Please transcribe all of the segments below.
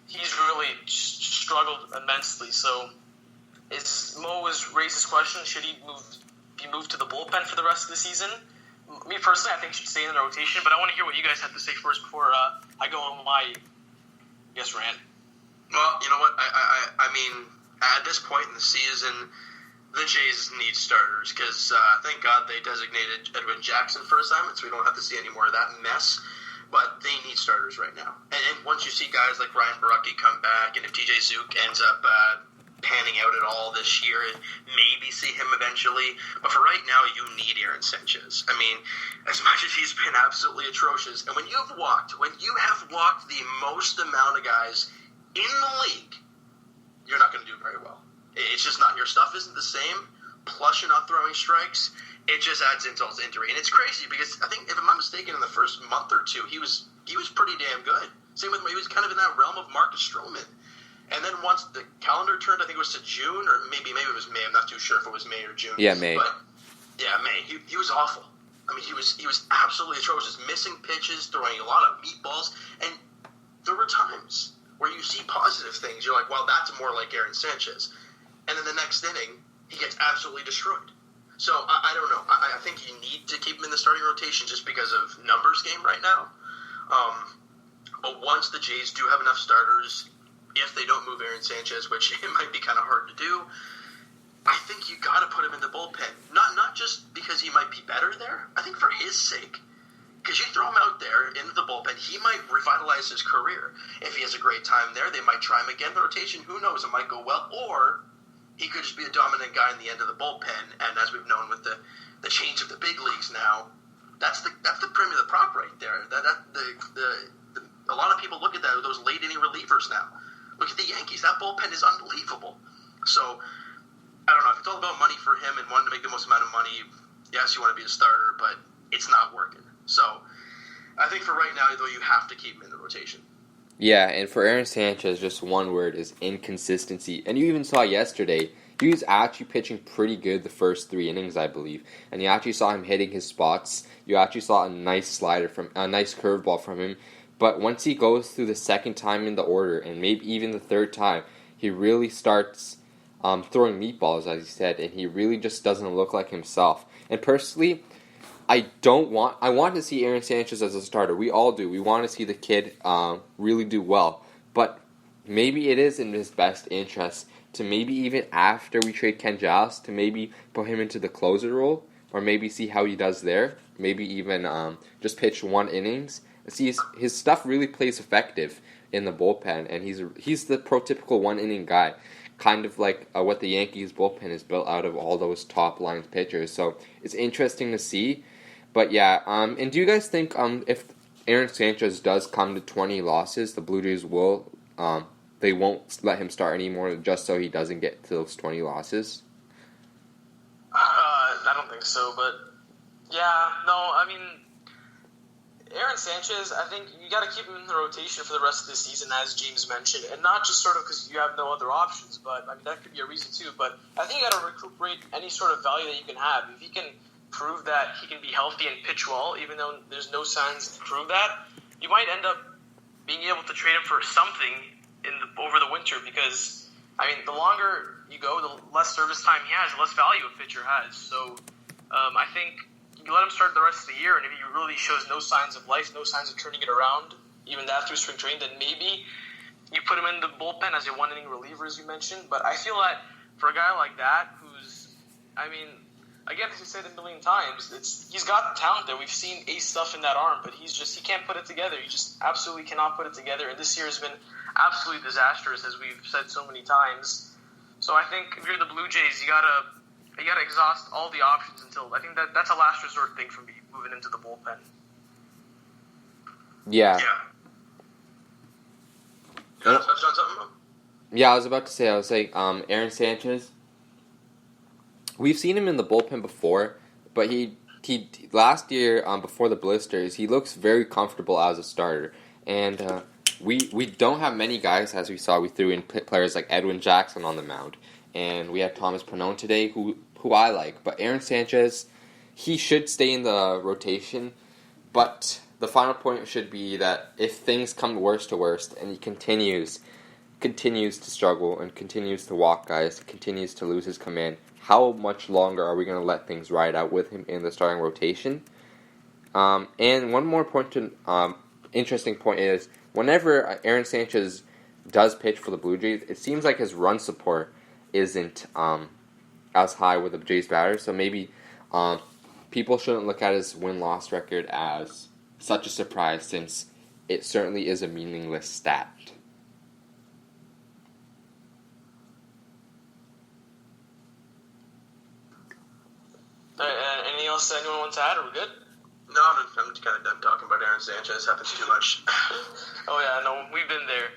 he's really struggled immensely. So, Mo has raised his question: should he be moved to the bullpen for the rest of the season? Me personally, I think he should stay in the rotation. But I want to hear what you guys have to say first before I go on my rant. Well, you know what? I mean, at this point in the season, the Jays need starters because thank God they designated Edwin Jackson for assignment, so we don't have to see any more of that mess. But they need starters right now. And once you see guys like Ryan Barucki come back, and if TJ Zook ends up panning out at all this year, maybe see him eventually. But for right now, you need Aaron Sanchez. I mean, as much as he's been absolutely atrocious, and when you have walked the most amount of guys in the league, you're not going to do very well. It's just not. Your stuff isn't the same. Plus, you're not throwing strikes. It just adds insult to injury, and it's crazy because I think, if I'm not mistaken, in the first month or two, he was pretty damn good. Same with he was kind of in that realm of Marcus Stroman. And then once the calendar turned, I think it was to June, or maybe it was May. I'm not too sure if it was May or June. Yeah, May. But yeah, May. He was awful. I mean, he was absolutely atrocious, missing pitches, throwing a lot of meatballs, and there were times where you see positive things. You're like, well, that's more like Aaron Sanchez. And then the next inning, he gets absolutely destroyed. So, I don't know. I think you need to keep him in the starting rotation just because of numbers game right now. But once the Jays do have enough starters, if they don't move Aaron Sanchez, which it might be kind of hard to do, I think you got to put him in the bullpen. Not just because he might be better there. I think for his sake. Because you throw him out there into the bullpen, he might revitalize his career. If he has a great time there, they might try him again in the rotation. Who knows? It might go well. Or he could just be a dominant guy in the end of the bullpen. And as we've known with the change of the big leagues now, that's the prim of the prop right there. A lot of people look at those late inning relievers now. Look at the Yankees. That bullpen is unbelievable. So, I don't know. If it's all about money for him and wanting to make the most amount of money, yes, you want to be a starter, but it's not working. So, I think for right now, though, you have to keep him in the rotation. Yeah, and for Aaron Sanchez, just one word is inconsistency. And you even saw yesterday, he was actually pitching pretty good the first 3 innings, I believe. And you actually saw him hitting his spots. You actually saw a nice curveball from him. But once he goes through the second time in the order, and maybe even the third time, he really starts throwing meatballs, as he said, and he really just doesn't look like himself. And personally, I want to see Aaron Sanchez as a starter. We all do. We want to see the kid really do well. But maybe it is in his best interest to maybe even after we trade Ken Giles to maybe put him into the closer role, or maybe see how he does there. Maybe even just pitch 1 innings. See, his stuff really plays effective in the bullpen, and he's the prototypical 1-inning guy, kind of like what the Yankees bullpen is built out of, all those top-line pitchers. So it's interesting to see. But yeah, and do you guys think if Aaron Sanchez does come to 20 losses, the Blue Jays they won't let him start anymore just so he doesn't get to those 20 losses? I don't think so, but yeah, no, I mean, Aaron Sanchez, I think you got to keep him in the rotation for the rest of the season, as James mentioned, and not just sort of because you have no other options, but I mean, that could be a reason too. But I think you got to recuperate any sort of value that you can have. If he can prove that he can be healthy and pitch well, even though there's no signs to prove that, you might end up being able to trade him for something over the winter, because I mean, the longer you go, the less service time he has, the less value a pitcher has. So I think you let him start the rest of the year, and if he really shows no signs of life, no signs of turning it around, even that through spring training, then maybe you put him in the bullpen as a 1-inning reliever, as you mentioned. But I feel that for a guy like that, who's, I mean, again, as you said a million times, he's got the talent there. We've seen ace stuff in that arm, but he can't put it together. He just absolutely cannot put it together. And this year has been absolutely disastrous, as we've said so many times. So I think if you're the Blue Jays, you gotta exhaust all the options until, I think that's a last resort thing for me, moving into the bullpen. Yeah. You want to touch on something? Yeah, I was about to say, Aaron Sanchez, we've seen him in the bullpen before, but he last year, before the blisters, he looks very comfortable as a starter. And we don't have many guys, as we saw. We threw in players like Edwin Jackson on the mound. And we had Thomas Pannone today, who I like. But Aaron Sanchez, he should stay in the rotation. But the final point should be that if things come worst to worst and he continues to struggle and continues to walk guys, continues to lose his command, how much longer are we going to let things ride out with him in the starting rotation? And one more interesting point is, whenever Aaron Sanchez does pitch for the Blue Jays, it seems like his run support isn't as high with the Jays batters, so maybe people shouldn't look at his win-loss record as such a surprise, since it certainly is a meaningless stat. Anything else that anyone wants to add? Are we good? No, I'm just kind of done talking about Aaron Sanchez. Happens too much. Oh yeah, no, we've been there.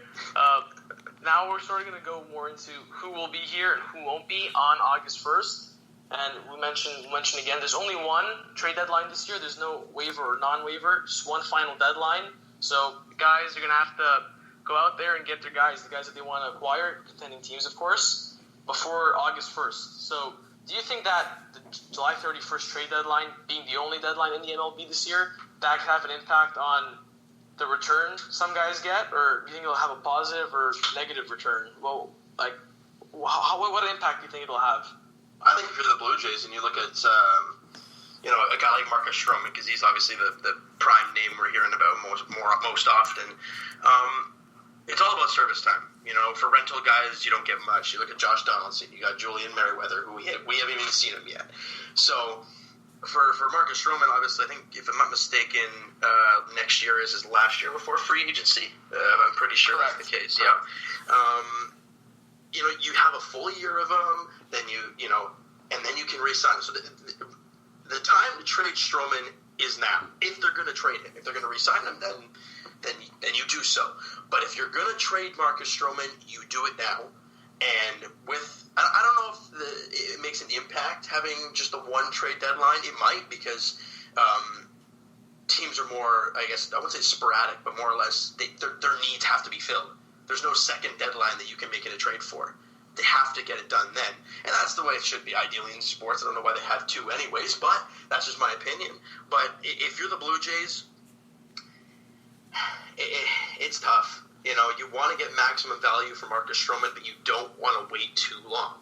Now we're sort of going to go more into who will be here and who won't be on August 1st. And we mentioned again, there's only one trade deadline this year. There's no waiver or non-waiver, just one final deadline. So guys are going to have to go out there and get their guys, the guys that they want to acquire, contending teams, of course, before August 1st. So do you think that the July 31st trade deadline, being the only deadline in the MLB this year, that could have an impact on the return some guys get, or do you think it'll have a positive or negative return? Well, like, what impact do you think it'll have? I think if you're the Blue Jays and you look at, a guy like Marcus Stroman, because he's obviously the prime name we're hearing about most often. It's all about service time. For rental guys, you don't get much. You look at Josh Donaldson, you got Julian Merriweather, who we haven't even seen him yet. So for Marcus Stroman, obviously, I think if I'm not mistaken, next year is his last year before free agency. I'm pretty sure that's the case. Yeah. You have a full year of him, then and then you can re-sign. So the time to trade Stroman is now. If they're going to trade him, if they're going to re-sign him, then you do so. But if you're going to trade Marcus Stroman, you do it now. And I don't know if it makes an impact having just a one trade deadline. It might, because teams are more, I guess, I wouldn't say sporadic, but more or less their needs have to be filled. There's no second deadline that you can make it a trade for. They have to get it done then. And that's the way it should be, ideally, in sports. I don't know why they have two anyways, but that's just my opinion. But if you're the Blue Jays, it's tough. You want to get maximum value for Marcus Stroman, but you don't want to wait too long.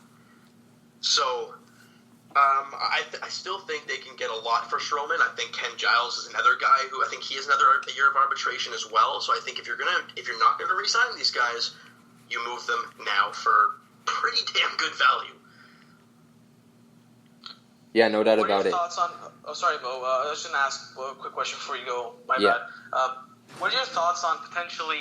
So I still think they can get a lot for Stroman. I think Ken Giles is another guy who I think he has another year of arbitration as well. So I think if you're not going to re-sign these guys, you move them now for pretty damn good value. Yeah, no doubt about it. Thoughts on? Oh, sorry, Bo. I was going to ask a quick question before you go. My bad. What are your thoughts on potentially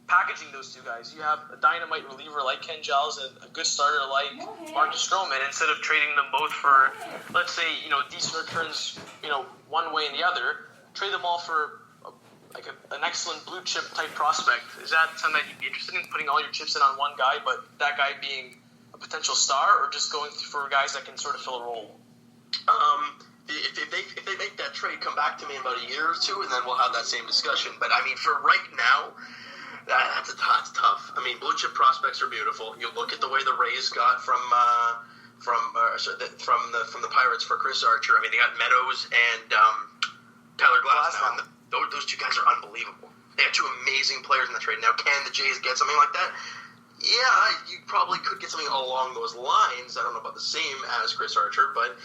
packaging those two guys? You have a dynamite reliever like Ken Giles and a good starter like Marcus Stroman. Instead of trading them both for, let's say, decent returns, one way and the other, trade them all for an excellent blue chip type prospect. Is that something that you'd be interested in, putting all your chips in on one guy, but that guy being a potential star, or just going for guys that can sort of fill a role? If they make that trade, come back to me in about a year or two, and then we'll have that same discussion. But I mean, for right now, that's tough. I mean, blue chip prospects are beautiful. You look at the way the Rays got from the Pirates for Chris Archer. I mean, they got Meadows and Tyler Glasnow. Those two guys are unbelievable. They have two amazing players in the trade. Now, can the Jays get something like that? Yeah, you probably could get something along those lines. I don't know about the same as Chris Archer, but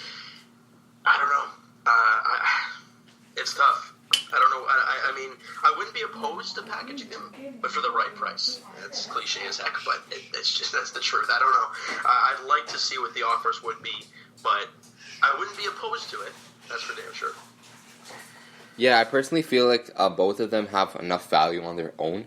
I don't know. It's tough. I don't know. I mean, I wouldn't be opposed to packaging them, but for the right price. It's cliche as heck, but that's the truth. I don't know. I'd like to see what the offers would be, but I wouldn't be opposed to it. That's for damn sure. Yeah, I personally feel like both of them have enough value on their own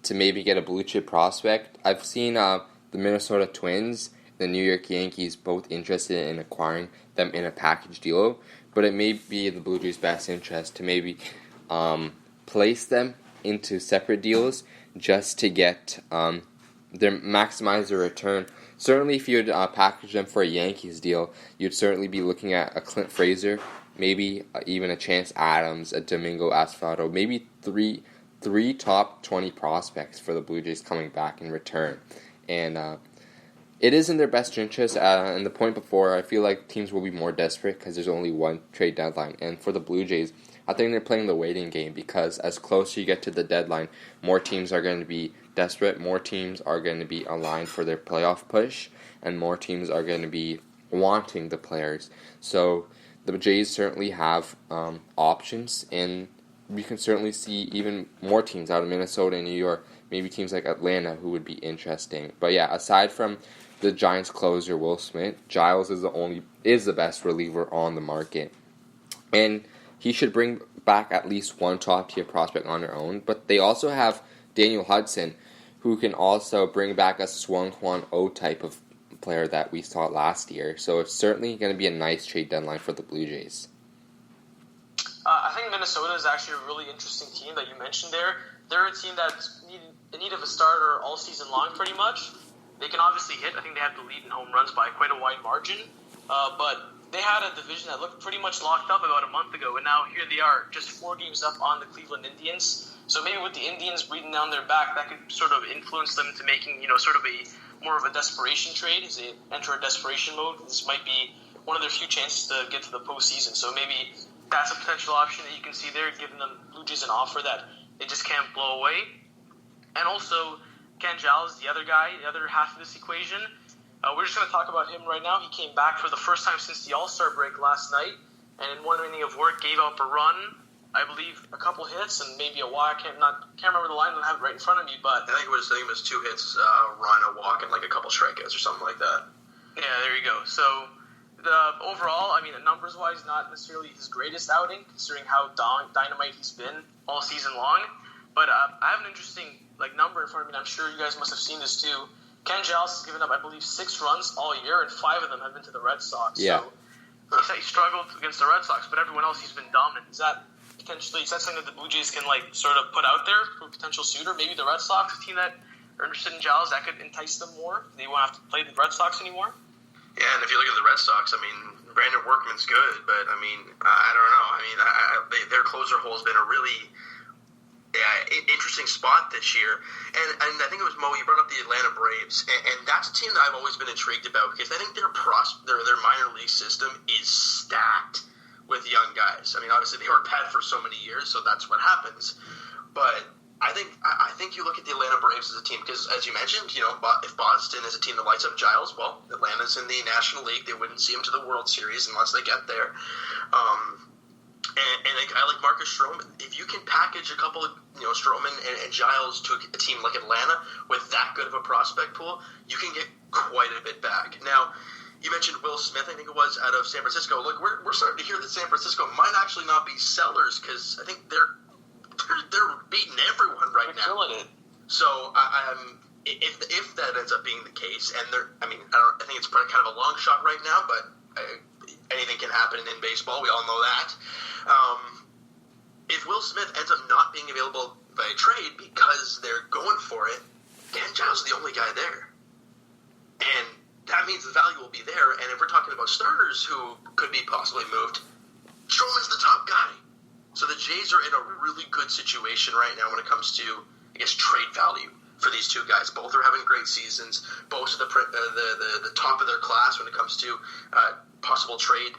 to maybe get a blue chip prospect. I've seen the Minnesota Twins, the New York Yankees, both interested in acquiring them in a package deal, but it may be the Blue Jays' best interest to maybe place them into separate deals just to get maximize their return. Certainly, if you'd package them for a Yankees deal, you'd certainly be looking at a Clint Frazier, maybe even a Chance Adams, a Domingo Asfalto, maybe three top 20 prospects for the Blue Jays coming back in return. And it is in their best interest. And the point before, I feel like teams will be more desperate because there's only one trade deadline. And for the Blue Jays, I think they're playing the waiting game because as closer you get to the deadline, more teams are going to be desperate, more teams are going to be aligned for their playoff push, and more teams are going to be wanting the players. So the Jays certainly have options, and we can certainly see even more teams out of Minnesota and New York, maybe teams like Atlanta who would be interesting. But yeah, aside from the Giants closer Will Smith, Giles is the best reliever on the market. And he should bring back at least one top-tier prospect on their own. But they also have Daniel Hudson, who can also bring back a Swung Kwan O type of player that we saw last year. So it's certainly going to be a nice trade deadline for the Blue Jays. I think Minnesota is actually a really interesting team that you mentioned there. They're a team that's in need of a starter all season long, pretty much. They can obviously hit. I think they have the lead in home runs by quite a wide margin. But they had a division that looked pretty much locked up about a month ago, and now here they are, just 4 games up on the Cleveland Indians. So maybe with the Indians breathing down their back, that could sort of influence them to making, sort of more of a desperation trade as they enter a desperation mode. This might be one of their few chances to get to the postseason. So maybe that's a potential option that you can see there, giving them Blue Jays an offer that they just can't blow away. And also, Ken Giles, the other guy, the other half of this equation. We're just going to talk about him right now. He came back for the first time since the All-Star break last night, and in one inning of work gave up a run, I believe a couple hits, and maybe a walk. I can't remember the line. I don't have it right in front of me, but I think it was 2 hits, run, a walk, and like a couple strikeouts or something like that. Yeah, there you go. So overall, numbers-wise, not necessarily his greatest outing, considering how dynamite he's been all season long. But I have an interesting number in front of me, and I'm sure you guys must have seen this too. Ken Giles has given up, I believe, 6 runs all year, and 5 of them have been to the Red Sox. Yeah. So he struggled against the Red Sox, but everyone else he's been dominant. Is that something that the Blue Jays can sort of put out there for a potential suitor? Maybe the Red Sox, a team that are interested in Giles, that could entice them more. They won't have to play the Red Sox anymore. Yeah, and if you look at the Red Sox, Brandon Workman's good, but I don't know. Their closer hole has been a really interesting spot this year. And I think it was Mo, you brought up the Atlanta Braves, and that's a team that I've always been intrigued about because I think their minor league system is stacked with young guys. Obviously they were bad for so many years, so that's what happens. But I think you look at the Atlanta Braves as a team because, as you mentioned, if Boston is a team that lights up Giles, well, Atlanta's in the National League. They wouldn't see him to the World Series unless they get there. And a guy like Marcus Stroman, if you can package a couple of Stroman and Giles to a team like Atlanta with that good of a prospect pool, you can get quite a bit back. Now, you mentioned Will Smith, I think it was, out of San Francisco. Look, we're starting to hear that San Francisco might actually not be sellers because I think they're beating everyone right now. Killing it. So if that ends up being the case, and I think it's probably kind of a long shot right now, but anything can happen in baseball. We all know that. If Will Smith ends up not being available by trade because they're going for it, Ken Giles is the only guy there. And that means the value will be there. And if we're talking about starters who could be possibly moved, Stroman's the top guy. So the Jays are in a really good situation right now when it comes to, trade value for these two guys. Both are having great seasons. Both are the top of their class when it comes to possible trade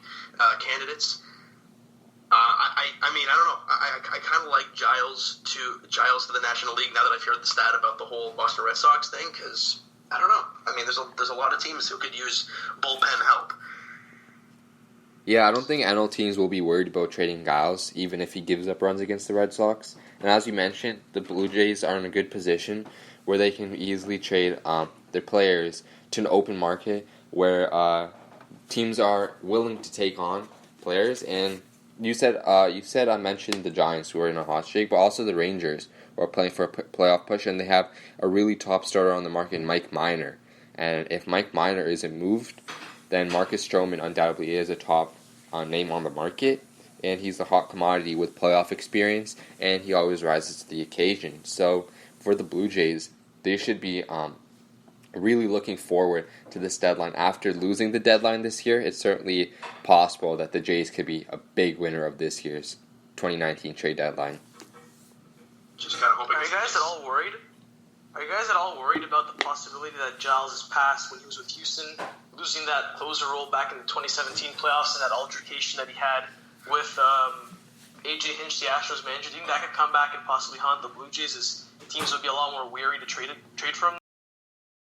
candidates. I don't know. I kind of like Giles to the National League now that I've heard the stat about the whole Boston Red Sox thing because I don't know. There's a lot of teams who could use bullpen help. Yeah, I don't think NL teams will be worried about trading Giles, even if he gives up runs against the Red Sox. And as you mentioned, the Blue Jays are in a good position where they can easily trade their players to an open market where teams are willing to take on players. And you said I mentioned the Giants who are in a hot streak, but also the Rangers who are playing for a playoff push, and they have a really top starter on the market, Mike Minor. And if Mike Minor isn't moved, then Marcus Stroman undoubtedly is a top name on the market, and he's a hot commodity with playoff experience, and he always rises to the occasion. So for the Blue Jays, they should be really looking forward to this deadline. After losing the deadline this year, it's certainly possible that the Jays could be a big winner of this year's 2019 trade deadline. Just kind of hoping. Are you guys at all worried? Are you guys at all worried about the possibility that Giles has passed when he was with Houston, losing that closer role back in the 2017 playoffs and that altercation that he had with AJ Hinch, the Astros manager, do you think that could come back and possibly haunt the Blue Jays as teams would be a lot more weary to trade from